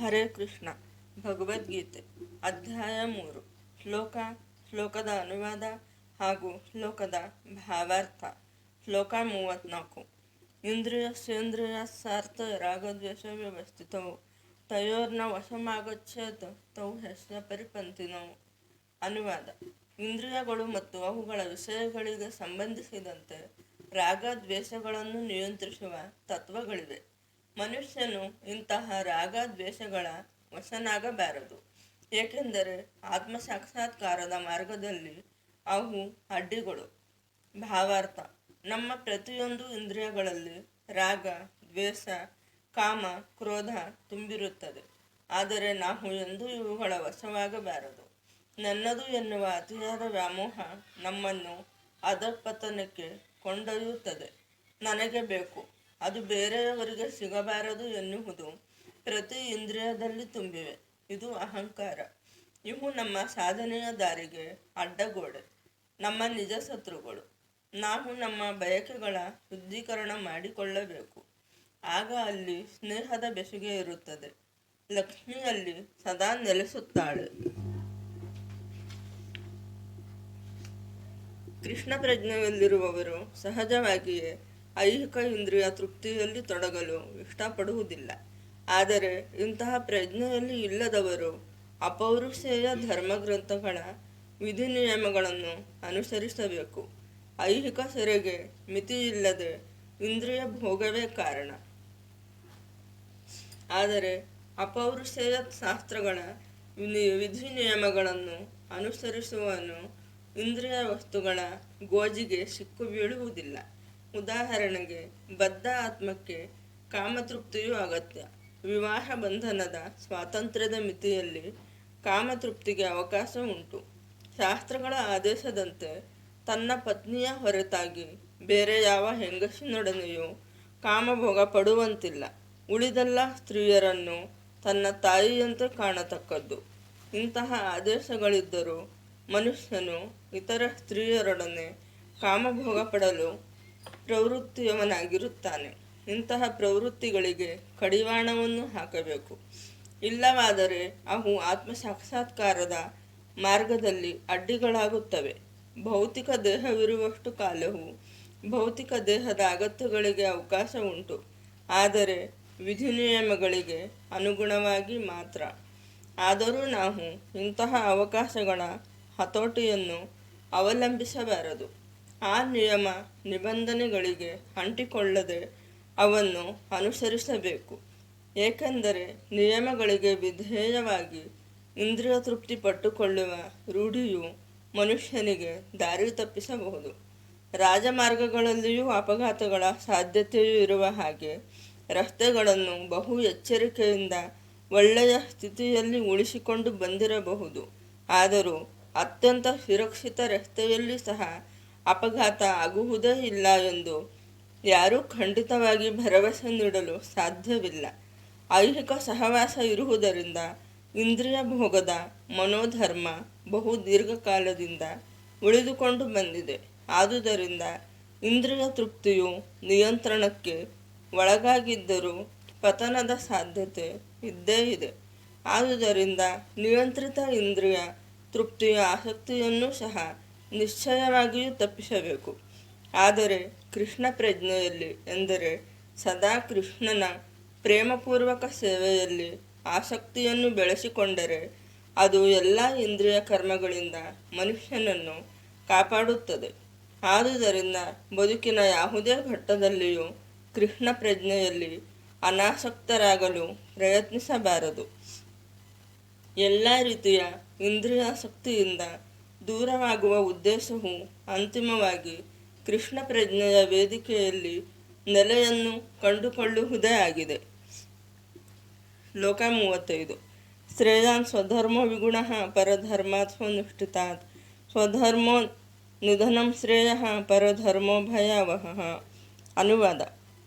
ಹರೇ ಕೃಷ್ಣ. ಭಗವದ್ಗೀತೆ ಅಧ್ಯಾಯ 3. ಶ್ಲೋಕದ ಅನುವಾದ ಹಾಗೂ ಶ್ಲೋಕದ ಭಾವಾರ್ಥ. ಶ್ಲೋಕ 34. ಇಂದ್ರಿಯಸ್ಯೇಂದ್ರಿಯಾರ್ಥಾತ್ ರಾಗದ್ವೇಷ ವ್ಯವಸ್ಥಿತವು ತಯೋರ್ನ ವಶಮಾಗಚ್ಚೇತ್ ತೌ ಹ್ಯಸ್ಯ ಪರಿಪಂಥಿನೋ. ಅನುವಾದ: ಇಂದ್ರಿಯಗಳು ಮತ್ತು ಅವುಗಳ ವಿಷಯಗಳಿಗೆ ಸಂಬಂಧಿಸಿದಂತೆ ರಾಗ ದ್ವೇಷಗಳನ್ನು ನಿಯಂತ್ರಿಸುವ ತತ್ವಗಳಿವೆ. ಮನುಷ್ಯನು ಇಂತಹ ರಾಗ ದ್ವೇಷಗಳ ವಶನಾಗಬಾರದು, ಏಕೆಂದರೆ ಆತ್ಮ ಸಾಕ್ಷಾತ್ಕಾರದ ಮಾರ್ಗದಲ್ಲಿ ಅವು ಅಡ್ಡಿಗಳು. ಭಾವಾರ್ಥ: ನಮ್ಮ ಪ್ರತಿಯೊಂದು ಇಂದ್ರಿಯಗಳಲ್ಲಿ ರಾಗ, ದ್ವೇಷ, ಕಾಮ, ಕ್ರೋಧ ತುಂಬಿರುತ್ತದೆ. ಆದರೆ ನಾವು ಎಂದೂ ಇವುಗಳ ವಶವಾಗಬಾರದು. ನನ್ನದು ಎನ್ನುವ ಅತಿಯಾದ ವ್ಯಾಮೋಹ ನಮ್ಮನ್ನು ಅಧಃಪತನಕ್ಕೆ ಕೊಂಡೊಯ್ಯುತ್ತದೆ. ನನಗೆ ಬೇಕು, ಅದು ಬೇರೆಯವರಿಗೆ ಸಿಗಬಾರದು ಎನ್ನುವುದು ಪ್ರತಿ ಇಂದ್ರಿಯದಲ್ಲಿ ತುಂಬಿವೆ. ಇದು ಅಹಂಕಾರ. ಇವು ನಮ್ಮ ಸಾಧನೆಯ ದಾರಿಗೆ ಅಡ್ಡಗೋಡೆ, ನಮ್ಮ ನಿಜ ಶತ್ರುಗಳು. ನಾವು ನಮ್ಮ ಬಯಕೆಗಳ ಶುದ್ಧೀಕರಣ ಮಾಡಿಕೊಳ್ಳಬೇಕು. ಆಗ ಅಲ್ಲಿ ಸ್ನೇಹದ ಬೆಸುಗೆ ಇರುತ್ತದೆ. ಲಕ್ಷ್ಮಿ ಅಲ್ಲಿ ಸದಾ ನೆಲೆಸುತ್ತಾಳೆ. ಕೃಷ್ಣ ಪ್ರಜ್ಞೆಯಲ್ಲಿರುವವರು ಸಹಜವಾಗಿಯೇ ಐಹಿಕ ಇಂದ್ರಿಯ ತೃಪ್ತಿಯಲ್ಲಿ ತೊಡಗಲು ಇಷ್ಟಪಡುವುದಿಲ್ಲ. ಆದರೆ ಇಂತಹ ಪ್ರಜ್ಞೆಯಲ್ಲಿ ಇಲ್ಲದವರು ಅಪೌರುಷೇಯ ಧರ್ಮಗ್ರಂಥಗಳ ವಿಧಿ ನಿಯಮಗಳನ್ನು ಅನುಸರಿಸಬೇಕು. ಐಹಿಕ ಸೆರೆಗೆ ಮಿತಿಯಿಲ್ಲದೆ ಇಂದ್ರಿಯ ಭೋಗವೇ ಕಾರಣ. ಆದರೆ ಅಪೌರುಷೇಯ ಶಾಸ್ತ್ರಗಳ ವಿಧಿ ನಿಯಮಗಳನ್ನು ಅನುಸರಿಸುವವನು ಇಂದ್ರಿಯ ವಸ್ತುಗಳ ಗೋಜಿಗೆ ಸಿಕ್ಕು ಬೀಳುವುದಿಲ್ಲ. ಉದಾಹರಣೆಗೆ, ಬದ್ಧ ಆತ್ಮಕ್ಕೆ ಕಾಮತೃಪ್ತಿಯು ಅಗತ್ಯ. ವಿವಾಹ ಬಂಧನದ ಸ್ವಾತಂತ್ರ್ಯದ ಮಿತಿಯಲ್ಲಿ ಕಾಮತೃಪ್ತಿಗೆ ಅವಕಾಶ ಉಂಟು. ಶಾಸ್ತ್ರಗಳ ಆದೇಶದಂತೆ ತನ್ನ ಪತ್ನಿಯ ಹೊರತಾಗಿ ಬೇರೆ ಯಾವ ಹೆಂಗಸಿನೊಡನೆಯೂ ಕಾಮಭೋಗ ಪಡುವಂತಿಲ್ಲ. ಉಳಿದೆಲ್ಲ ಸ್ತ್ರೀಯರನ್ನು ತನ್ನ ತಾಯಿಯಂತೆ ಕಾಣತಕ್ಕದ್ದು. ಇಂತಹ ಆದೇಶಗಳಿದ್ದರೂ ಮನುಷ್ಯನು ಇತರ ಸ್ತ್ರೀಯರೊಡನೆ ಕಾಮಭೋಗ ಪಡಲು ಪ್ರವೃತ್ತಿಯವನಾಗಿರುತ್ತಾನೆ. ಇಂತಹ ಪ್ರವೃತ್ತಿಗಳಿಗೆ ಕಡಿವಾಣವನ್ನು ಹಾಕಬೇಕು. ಇಲ್ಲವಾದರೆ ಅವು ಆತ್ಮ ಸಾಕ್ಷಾತ್ಕಾರದ ಮಾರ್ಗದಲ್ಲಿ ಅಡ್ಡಿಗಳಾಗುತ್ತವೆ. ಭೌತಿಕ ದೇಹವಿರುವಷ್ಟು ಕಾಲವೂ ಭೌತಿಕ ದೇಹದ ಅಗತ್ಯಗಳಿಗೆ ಅವಕಾಶ ಉಂಟು, ಆದರೆ ವಿಧಿ ನಿಯಮಗಳಿಗೆ ಅನುಗುಣವಾಗಿ ಮಾತ್ರ. ಆದರೂ ನಾವು ಇಂತಹ ಅವಕಾಶಗಳ ಹತೋಟಿಯನ್ನು ಅವಲಂಬಿಸಬಾರದು. ಆ ನಿಯಮ ನಿಬಂಧನೆಗಳಿಗೆ ಅಂಟಿಕೊಳ್ಳದೆ ಅವನ್ನು ಅನುಸರಿಸಬೇಕು. ಏಕೆಂದರೆ ನಿಯಮಗಳಿಗೆ ವಿಧೇಯವಾಗಿ ಇಂದ್ರಿಯ ತೃಪ್ತಿ ಪಟ್ಟುಕೊಳ್ಳುವ ರೂಢಿಯು ಮನುಷ್ಯನಿಗೆ ದಾರಿ ತಪ್ಪಿಸಬಹುದು. ರಾಜಮಾರ್ಗಗಳಲ್ಲಿಯೂ ಅಪಘಾತಗಳ ಸಾಧ್ಯತೆಯೂ ಇರುವ ಹಾಗೆ ರಸ್ತೆಗಳನ್ನು ಬಹು ಎಚ್ಚರಿಕೆಯಿಂದ ಒಳ್ಳೆಯ ಸ್ಥಿತಿಯಲ್ಲಿ ಉಳಿಸಿಕೊಂಡು ಬಂದಿರಬಹುದು. ಆದರೂ ಅತ್ಯಂತ ಸುರಕ್ಷಿತ ರಸ್ತೆಯಲ್ಲಿ ಸಹ ಅಪಘಾತ ಆಗುವುದೇ ಇಲ್ಲ ಎಂದು ಯಾರೂ ಖಂಡಿತವಾಗಿ ಭರವಸೆ ನೀಡಲು ಸಾಧ್ಯವಿಲ್ಲ. ಐಹಿಕ ಸಹವಾಸ ಇರುವುದರಿಂದ ಇಂದ್ರಿಯ ಭೋಗದ ಮನೋಧರ್ಮ ಬಹು ದೀರ್ಘಕಾಲದಿಂದ ಉಳಿದುಕೊಂಡು ಬಂದಿದೆ. ಆದುದರಿಂದ ಇಂದ್ರಿಯ ತೃಪ್ತಿಯು ನಿಯಂತ್ರಣಕ್ಕೆ ಒಳಗಾಗಿದ್ದರೂ ಪತನದ ಸಾಧ್ಯತೆ ಇದ್ದೇ ಇದೆ. ಆದುದರಿಂದ ನಿಯಂತ್ರಿತ ಇಂದ್ರಿಯ ತೃಪ್ತಿಯ ಆಸಕ್ತಿಯನ್ನು ಸಹ ನಿಶ್ಚಯವಾಗಿಯೂ ತಪ್ಪಿಸಬೇಕು. ಆದರೆ ಕೃಷ್ಣ ಪ್ರಜ್ಞೆಯಲ್ಲಿ ಎಂದರೆ ಸದಾ ಕೃಷ್ಣನ ಪ್ರೇಮಪೂರ್ವಕ ಸೇವೆಯಲ್ಲಿ ಆಸಕ್ತಿಯನ್ನು ಬೆಳೆಸಿಕೊಂಡರೆ ಅದು ಎಲ್ಲ ಇಂದ್ರಿಯ ಕರ್ಮಗಳಿಂದ ಮನುಷ್ಯನನ್ನು ಕಾಪಾಡುತ್ತದೆ. ಆದುದರಿಂದ ಬದುಕಿನ ಯಾವುದೇ ಘಟ್ಟದಲ್ಲಿಯೂ ಕೃಷ್ಣ ಪ್ರಜ್ಞೆಯಲ್ಲಿ ಅನಾಸಕ್ತರಾಗಲು ಪ್ರಯತ್ನಿಸಬಾರದು. ಎಲ್ಲ ರೀತಿಯ ಇಂದ್ರಿಯಾಸಕ್ತಿಯಿಂದ ದೂರವಾಗುವ ಉದ್ದೇಶವು ಅಂತಿಮವಾಗಿ ಕೃಷ್ಣ ಪ್ರಜ್ಞೆಯ ವೇದಿಕೆಯಲ್ಲಿ ನೆಲೆಯನ್ನು ಕಂಡುಕೊಳ್ಳುವುದೇ ಆಗಿದೆ. ಶ್ಲೋಕ 35. ಶ್ರೇಯಾನ್ ಸ್ವಧರ್ಮೋ ವಿಗುಣಃ ಪರಧರ್ಮಾತ್ ಸ್ವನುಷ್ಠಿತಾತ್ ಸ್ವಧರ್ಮೋ ನಿಧನಂ ಶ್ರೇಯಃ ಪರಧರ್ಮೋ ಭಯಾವಹಃ. ಅನುವಾದ: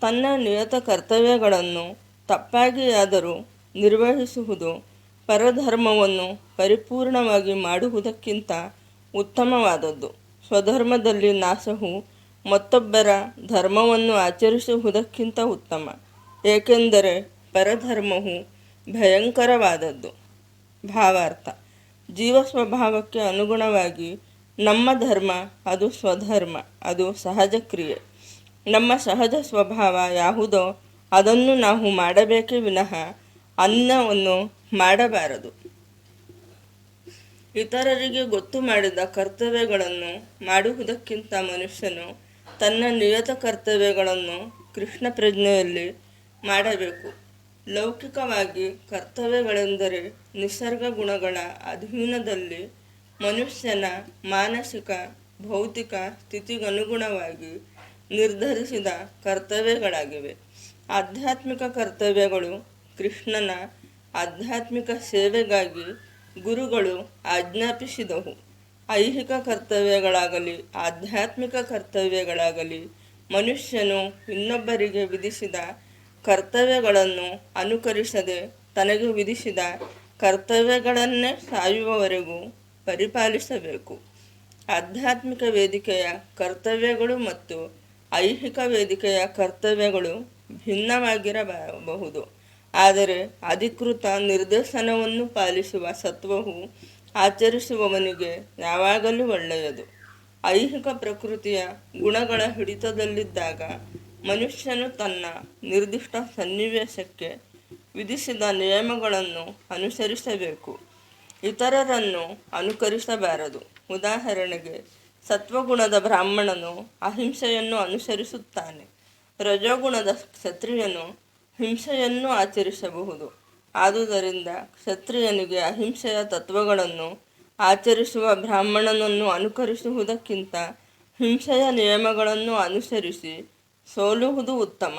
ತನ್ನ ನಿಯತ ಕರ್ತವ್ಯಗಳನ್ನು ತಪ್ಪಾಗಿಯಾದರೂ ನಿರ್ವಹಿಸುವುದು ಪರಧರ್ಮವನ್ನು ಪರಿಪೂರ್ಣವಾಗಿ ಮಾಡುವುದಕ್ಕಿಂತ ಉತ್ತಮವಾದದ್ದು. ಸ್ವಧರ್ಮದಲ್ಲಿ ನಾಶವು ಮತ್ತೊಬ್ಬರ ಧರ್ಮವನ್ನು ಆಚರಿಸುವುದಕ್ಕಿಂತ ಉತ್ತಮ. ಏಕೆಂದರೆ ಪರಧರ್ಮವು ಭಯಂಕರವಾದದ್ದು. ಭಾವಾರ್ಥ: ಜೀವ ಸ್ವಭಾವಕ್ಕೆ ಅನುಗುಣವಾಗಿ ನಮ್ಮ ಧರ್ಮ ಅದು ಸ್ವಧರ್ಮ, ಅದು ಸಹಜ ಕ್ರಿಯೆ. ನಮ್ಮ ಸಹಜ ಸ್ವಭಾವ ಯಾವುದೋ ಅದನ್ನು ನಾವು ಮಾಡಬೇಕೇ ವಿನಃ ಅನ್ಯವನ್ನು ಮಾಡಬಾರದು. ಇತರರಿಗೆ ಗೊತ್ತು ಮಾಡಿದ ಕರ್ತವ್ಯಗಳನ್ನು ಮಾಡುವುದಕ್ಕಿಂತ ಮನುಷ್ಯನು ತನ್ನ ನಿಯತ ಕರ್ತವ್ಯಗಳನ್ನು ಕೃಷ್ಣ ಪ್ರಜ್ಞೆಯಲ್ಲಿ ಮಾಡಬೇಕು. ಲೌಕಿಕವಾಗಿ ಕರ್ತವ್ಯಗಳೆಂದರೆ ನಿಸರ್ಗ ಗುಣಗಳ ಅಧೀನದಲ್ಲಿ ಮನುಷ್ಯನ ಮಾನಸಿಕ ಭೌತಿಕ ಸ್ಥಿತಿಗನುಗುಣವಾಗಿ ನಿರ್ಧರಿಸಿದ ಕರ್ತವ್ಯಗಳಾಗಿವೆ. ಆಧ್ಯಾತ್ಮಿಕ ಕರ್ತವ್ಯಗಳು ಕೃಷ್ಣನ ಆಧ್ಯಾತ್ಮಿಕ ಸೇವೆಗಾಗಿ ಗುರುಗಳು ಆಜ್ಞಾಪಿಸಿದವು. ಐಹಿಕ ಕರ್ತವ್ಯಗಳಾಗಲಿ ಆಧ್ಯಾತ್ಮಿಕ ಕರ್ತವ್ಯಗಳಾಗಲಿ ಮನುಷ್ಯನು ಇನ್ನೊಬ್ಬರಿಗೆ ವಿಧಿಸಿದ ಕರ್ತವ್ಯಗಳನ್ನು ಅನುಕರಿಸದೆ ತನಗೆ ವಿಧಿಸಿದ ಕರ್ತವ್ಯಗಳನ್ನೇ ಸಾಯುವವರೆಗೂ ಪರಿಪಾಲಿಸಬೇಕು. ಆಧ್ಯಾತ್ಮಿಕ ವೇದಿಕೆಯ ಕರ್ತವ್ಯಗಳು ಮತ್ತು ಐಹಿಕ ವೇದಿಕೆಯ ಕರ್ತವ್ಯಗಳು ಭಿನ್ನವಾಗಿರಬಹುದು. ಆದರೆ ಅಧಿಕೃತ ನಿರ್ದೇಶನವನ್ನು ಪಾಲಿಸುವ ಸತ್ವವು ಆಚರಿಸುವವನಿಗೆ ಯಾವಾಗಲೂ ಒಳ್ಳೆಯದು. ಐಹಿಕ ಪ್ರಕೃತಿಯ ಗುಣಗಳ ಹಿಡಿತದಲ್ಲಿದ್ದಾಗ ಮನುಷ್ಯನು ತನ್ನ ನಿರ್ದಿಷ್ಟ ಸನ್ನಿವೇಶಕ್ಕೆ ವಿಧಿಸಿದ ನಿಯಮಗಳನ್ನು ಅನುಸರಿಸಬೇಕು, ಇತರರನ್ನು ಅನುಕರಿಸಬಾರದು. ಉದಾಹರಣೆಗೆ, ಸತ್ವಗುಣದ ಬ್ರಾಹ್ಮಣನು ಅಹಿಂಸೆಯನ್ನು ಅನುಸರಿಸುತ್ತಾನೆ. ರಜೋಗುಣದ ಕ್ಷತ್ರಿಯನು ಹಿಂಸೆಯನ್ನು ಆಚರಿಸಬಹುದು. ಆದುದರಿಂದ ಕ್ಷತ್ರಿಯನಿಗೆ ಅಹಿಂಸೆಯ ತತ್ವಗಳನ್ನು ಆಚರಿಸುವ ಬ್ರಾಹ್ಮಣನನ್ನು ಅನುಕರಿಸುವುದಕ್ಕಿಂತ ಹಿಂಸೆಯ ನಿಯಮಗಳನ್ನು ಅನುಸರಿಸಿ ಸೋಲುವುದು ಉತ್ತಮ.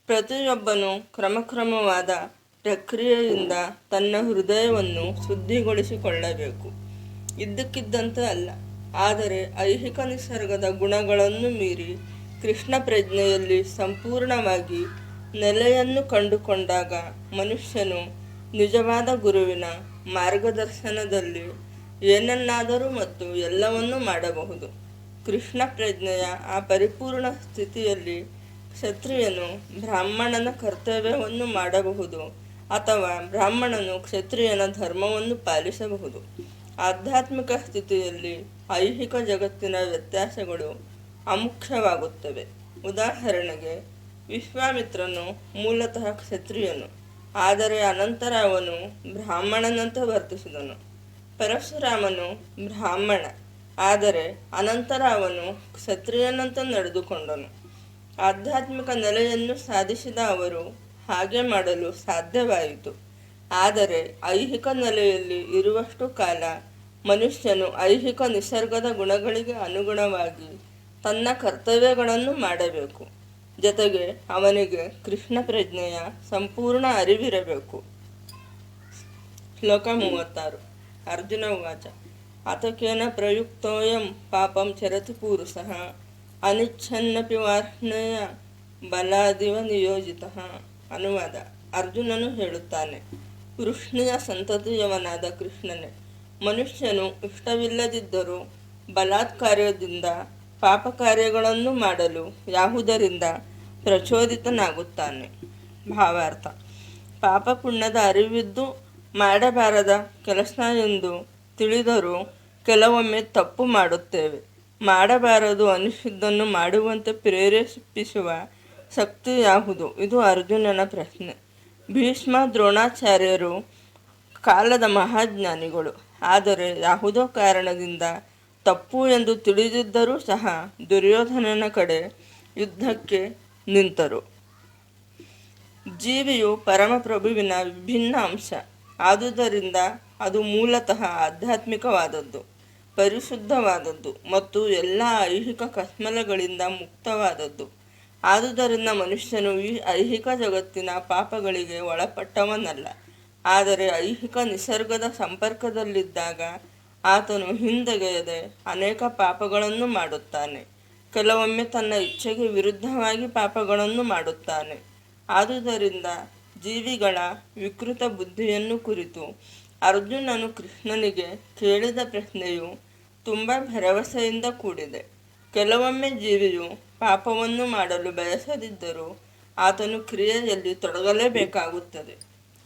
ಪ್ರತಿಯೊಬ್ಬನು ಕ್ರಮಕ್ರಮವಾದ ಪ್ರಕ್ರಿಯೆಯಿಂದ ತನ್ನ ಹೃದಯವನ್ನು ಶುದ್ಧಿಗೊಳಿಸಿಕೊಳ್ಳಬೇಕು. ಇದ್ದಕ್ಕಿದ್ದಂತೆ ಅಲ್ಲ. ಆದರೆ ಐಹಿಕ ನಿಸರ್ಗದ ಗುಣಗಳನ್ನು ಮೀರಿ ಕೃಷ್ಣ ಪ್ರಜ್ಞೆಯಲ್ಲಿ ಸಂಪೂರ್ಣವಾಗಿ ನೆಲೆಯನ್ನು ಕಂಡುಕೊಂಡಾಗ ಮನುಷ್ಯನು ನಿಜವಾದ ಗುರುವಿನ ಮಾರ್ಗದರ್ಶನದಲ್ಲಿ ಏನನ್ನಾದರೂ ಮತ್ತು ಎಲ್ಲವನ್ನೂ ಮಾಡಬಹುದು. ಕೃಷ್ಣ ಪ್ರಜ್ಞೆಯ ಆ ಪರಿಪೂರ್ಣ ಸ್ಥಿತಿಯಲ್ಲಿ ಕ್ಷತ್ರಿಯನು ಬ್ರಾಹ್ಮಣನ ಕರ್ತವ್ಯವನ್ನು ಮಾಡಬಹುದು ಅಥವಾ ಬ್ರಾಹ್ಮಣನು ಕ್ಷತ್ರಿಯನ ಧರ್ಮವನ್ನು ಪಾಲಿಸಬಹುದು. ಆಧ್ಯಾತ್ಮಿಕ ಸ್ಥಿತಿಯಲ್ಲಿ ಐಹಿಕ ಜಗತ್ತಿನ ವ್ಯತ್ಯಾಸಗಳು ಅಮುಖ್ಯವಾಗುತ್ತವೆ. ಉದಾಹರಣೆಗೆ, ವಿಶ್ವಾಮಿತ್ರನು ಮೂಲತಃ ಕ್ಷತ್ರಿಯನು, ಆದರೆ ಅನಂತರ ಅವನು ಬ್ರಾಹ್ಮಣನಂತೆ ವರ್ತಿಸಿದನು. ಪರಶುರಾಮನು ಬ್ರಾಹ್ಮಣ, ಆದರೆ ಅನಂತರ ಅವನು ಕ್ಷತ್ರಿಯನಂತೆ ನಡೆದುಕೊಂಡನು. ಆಧ್ಯಾತ್ಮಿಕ ನೆಲೆಯನ್ನು ಸಾಧಿಸಿದ ಅವರು ಹಾಗೆ ಮಾಡಲು ಸಾಧ್ಯವಾಯಿತು. ಆದರೆ ಐಹಿಕ ನೆಲೆಯಲ್ಲಿ ಇರುವಷ್ಟು ಕಾಲ ಮನುಷ್ಯನು ಐಹಿಕ ನಿಸರ್ಗದ ಗುಣಗಳಿಗೆ ಅನುಗುಣವಾಗಿ ತನ್ನ ಕರ್ತವ್ಯಗಳನ್ನು ಮಾಡಬೇಕು. ಜೊತೆಗೆ ಅವನಿಗೆ ಕೃಷ್ಣ ಪ್ರಜ್ಞೆಯ ಸಂಪೂರ್ಣ ಅರಿವಿರಬೇಕು. ಶ್ಲೋಕ 36. ಅರ್ಜುನ ಉವಾಚ: ಅತಕೇನ ಪ್ರಯುಕ್ತೋಯಂ ಪಾಪಂ ಚರತಿ ಪುರುಷಃ ಅನಿಚ್ಛನ್ನಪಿ ವಾರ್ಷ್ಣೇಯ ಬಲಾದಿವ ನಿಯೋಜಿತಃ. ಅನುವಾದ: ಅರ್ಜುನನು ಹೇಳುತ್ತಾನೆ, ವೃಷ್ಣಿಯ ಸಂತತಿಯವನಾದ ಕೃಷ್ಣನೇ, ಮನುಷ್ಯನು ಇಷ್ಟವಿಲ್ಲದಿದ್ದರೂ ಬಲಾತ್ಕಾರ್ಯದಿಂದ ಪಾಪ ಕಾರ್ಯಗಳನ್ನು ಮಾಡಲು ಯಾವುದರಿಂದ ಪ್ರಚೋದಿತನಾಗುತ್ತಾನೆ. ಭಾವಾರ್ಥ: ಪಾಪ ಪುಣ್ಯದ ಅರಿವಿದ್ದು ಮಾಡಬಾರದ ಕೆಲಸ ಎಂದು ತಿಳಿದರೂ ಕೆಲವೊಮ್ಮೆ ತಪ್ಪು ಮಾಡುತ್ತೇವೆ. ಮಾಡಬಾರದು ಅನಿಸಿದ್ದನ್ನು ಮಾಡುವಂತೆ ಪ್ರೇರೇಪಿಸುವ ಶಕ್ತಿ ಯಾವುದು? ಇದು ಅರ್ಜುನನ ಪ್ರಶ್ನೆ. ಭೀಷ್ಮ ದ್ರೋಣಾಚಾರ್ಯರು ಕಾಲದ ಮಹಾಜ್ಞಾನಿಗಳು. ಆದರೆ ಯಾವುದೋ ಕಾರಣದಿಂದ ತಪ್ಪು ಎಂದು ತಿಳಿದಿದ್ದರೂ ಸಹ ದುರ್ಯೋಧನನ ಕಡೆ ಯುದ್ಧಕ್ಕೆ ನಿಂತರು. ಜೀವಿಯು ಪರಮಪ್ರಭುವಿನ ವಿಭಿನ್ನ ಅಂಶ. ಆದುದರಿಂದ ಅದು ಮೂಲತಃ ಆಧ್ಯಾತ್ಮಿಕವಾದದ್ದು, ಪರಿಶುದ್ಧವಾದದ್ದು ಮತ್ತು ಎಲ್ಲ ಐಹಿಕ ಕಸ್ಮಲಗಳಿಂದ ಮುಕ್ತವಾದದ್ದು. ಆದುದರಿಂದ ಮನುಷ್ಯನು ಈ ಐಹಿಕ ಜಗತ್ತಿನ ಪಾಪಗಳಿಗೆ ಒಳಪಟ್ಟವನಲ್ಲ. ಆದರೆ ಐಹಿಕ ನಿಸರ್ಗದ ಸಂಪರ್ಕದಲ್ಲಿದ್ದಾಗ ಆತನು ಹಿಂದೆಗೆಯದೆ ಅನೇಕ ಪಾಪಗಳನ್ನು ಮಾಡುತ್ತಾನೆ. ಕೆಲವೊಮ್ಮೆ ತನ್ನ ಇಚ್ಛೆಗೆ ವಿರುದ್ಧವಾಗಿ ಪಾಪಗಳನ್ನು ಮಾಡುತ್ತಾನೆ. ಆದುದರಿಂದ ಜೀವಿಗಳ ವಿಕೃತ ಬುದ್ಧಿಯನ್ನು ಕುರಿತು ಅರ್ಜುನನು ಕೃಷ್ಣನಿಗೆ ಕೇಳಿದ ಪ್ರಶ್ನೆಯು ತುಂಬ ಭರವಸೆಯಿಂದ ಕೂಡಿದೆ. ಕೆಲವೊಮ್ಮೆ ಜೀವಿಯು ಪಾಪವನ್ನು ಮಾಡಲು ಬಯಸದಿದ್ದರೂ ಆತನು ಕ್ರಿಯೆಯಲ್ಲಿ ತೊಡಗಲೇಬೇಕಾಗುತ್ತದೆ.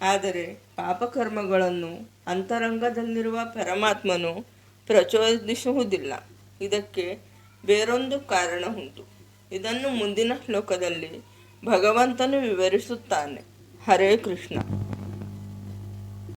ಆದರೆ ಪಾಪಕರ್ಮಗಳನ್ನು ಅಂತರಂಗದಲ್ಲಿರುವ ಪರಮಾತ್ಮನು ಪ್ರಚೋದಿಸುವುದಿಲ್ಲ. ಇದಕ್ಕೆ ಬೇರೊಂದು ಕಾರಣ ಉಂಟು. ಇದನ್ನು ಮುಂದಿನ ಶ್ಲೋಕದಲ್ಲಿ ಭಗವಂತನು ವಿವರಿಸುತ್ತಾನೆ. ಹರೇ ಕೃಷ್ಣ.